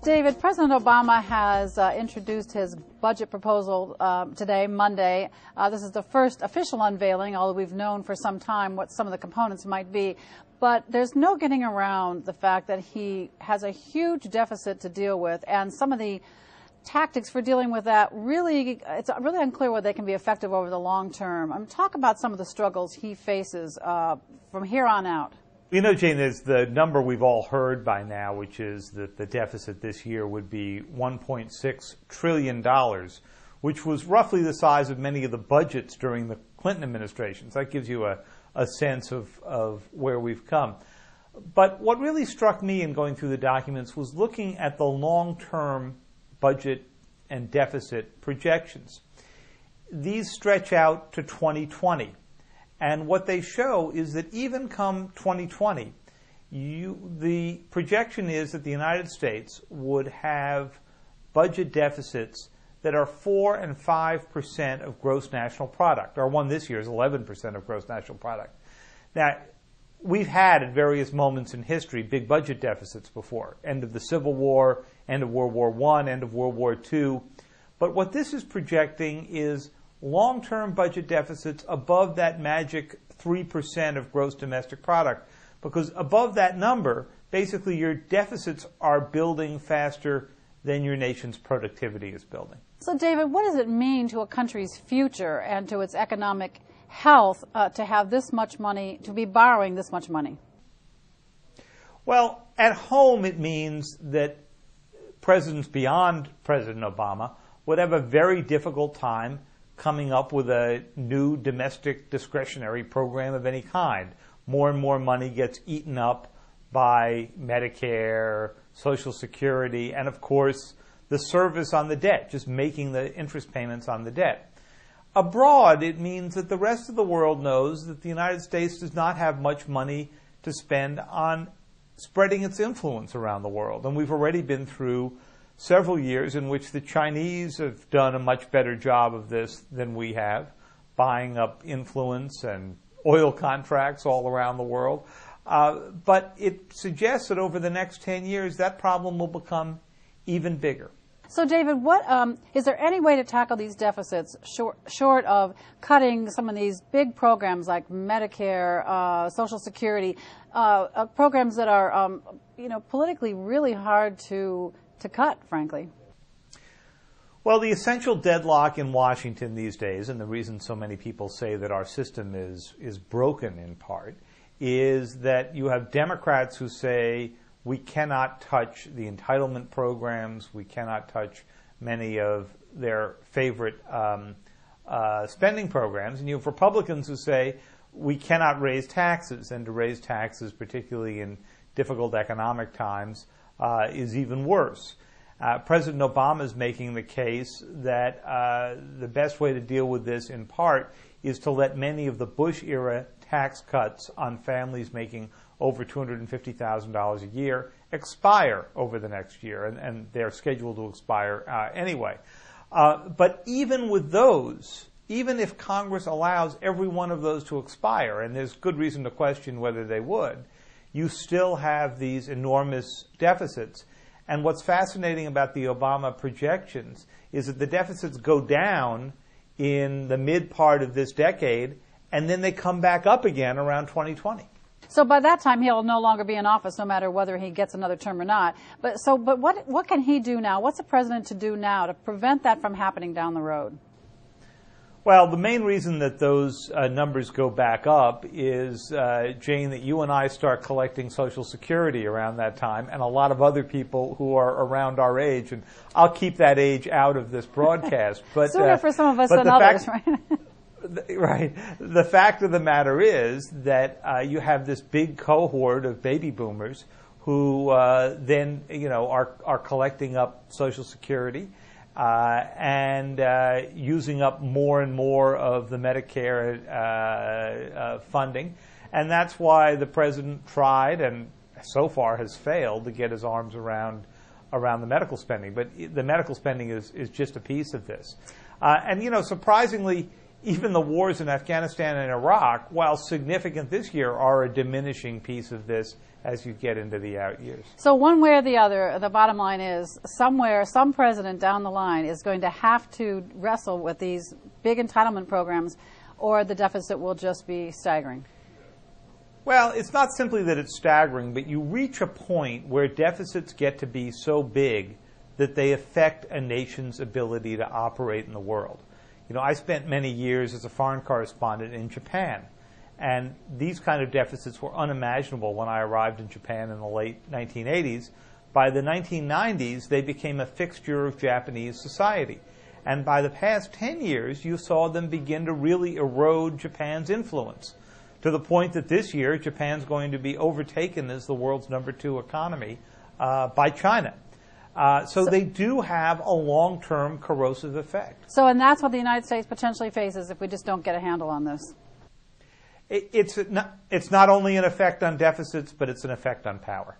David, President Obama has introduced his budget proposal today, Monday. This is the first official unveiling, although we've known for some time what some of the components might be. But there's no getting around the fact that he has a huge deficit to deal with, and some of the tactics for dealing with that it's really unclear whether they can be effective over the long term. Talk about some of the struggles he faces from here on out. You know, Jane, there's the number we've all heard by now, which is that the deficit this year would be $1.6 trillion, which was roughly the size of many of the budgets during the Clinton administration. So that gives you a sense of where we've come. But what really struck me in going through the documents was looking at the long-term budget and deficit projections. These stretch out to 2020. And what they show is that even come 2020, the projection is that the United States would have budget deficits that are 4 and 5% of gross national product. Our one this year is 11% of gross national product. Now, we've had at various moments in history big budget deficits before. End of the Civil War, end of World War I, end of World War II. But what this is projecting is long-term budget deficits above that magic 3% of gross domestic product. Because above that number, basically your deficits are building faster than your nation's productivity is building. So, David, what does it mean to a country's future and to its economic health to have this much money, to be borrowing this much money? Well, at home it means that presidents beyond President Obama would have a very difficult time coming up with a new domestic discretionary program of any kind. More and more money gets eaten up by Medicare, Social Security, and of course the service on the debt, just making the interest payments on the debt. Abroad, it means that the rest of the world knows that the United States does not have much money to spend on spreading its influence around the world. And we've already been through several years in which the Chinese have done a much better job of this than we have, buying up influence and oil contracts all around the world. But it suggests that over the next 10 years, that problem will become even bigger. So, David, is there any way to tackle these deficits short of cutting some of these big programs like Medicare, Social Security, programs that are, politically really hard to cut, frankly? Well, the essential deadlock in Washington these days, and the reason so many people say that our system is broken in part, is that you have Democrats who say we cannot touch the entitlement programs, we cannot touch many of their favorite spending programs, and you have Republicans who say we cannot raise taxes, and to raise taxes, particularly in difficult economic times, is even worse. President Obama is making the case that the best way to deal with this, in part, is to let many of the Bush-era tax cuts on families making over $250,000 a year expire over the next year, and they're scheduled to expire anyway. But even with those, even if Congress allows every one of those to expire, and there's good reason to question whether they would, you still have these enormous deficits. And what's fascinating about the Obama projections is that the deficits go down in the mid part of this decade, and then they come back up again around 2020. So by that time, he'll no longer be in office, no matter whether he gets another term or not. But what can he do now? What's the president to do now to prevent that from happening down the road? Well, the main reason that those numbers go back up is, Jane, that you and I start collecting Social Security around that time, and a lot of other people who are around our age. And I'll keep that age out of this broadcast. But sooner for some of us than others, right? Right. The fact of the matter is that you have this big cohort of baby boomers who then, are collecting up Social Security. And using up more and more of the Medicare funding. And that's why the president tried, and so far has failed, to get his arms around the medical spending. But the medical spending is just a piece of this. And, surprisingly, even the wars in Afghanistan and Iraq, while significant this year, are a diminishing piece of this as you get into the out years. So one way or the other, the bottom line is somewhere, some president down the line is going to have to wrestle with these big entitlement programs, or the deficit will just be staggering. Well, it's not simply that it's staggering, but you reach a point where deficits get to be so big that they affect a nation's ability to operate in the world. You know, I spent many years as a foreign correspondent in Japan, and these kind of deficits were unimaginable when I arrived in Japan in the late 1980s. By the 1990s, they became a fixture of Japanese society. And by the past 10 years, you saw them begin to really erode Japan's influence, to the point that this year Japan's going to be overtaken as the world's #2 economy by China. So they do have a long-term corrosive effect. So, and that's what the United States potentially faces if we just don't get a handle on this. It's not only an effect on deficits, but it's an effect on power.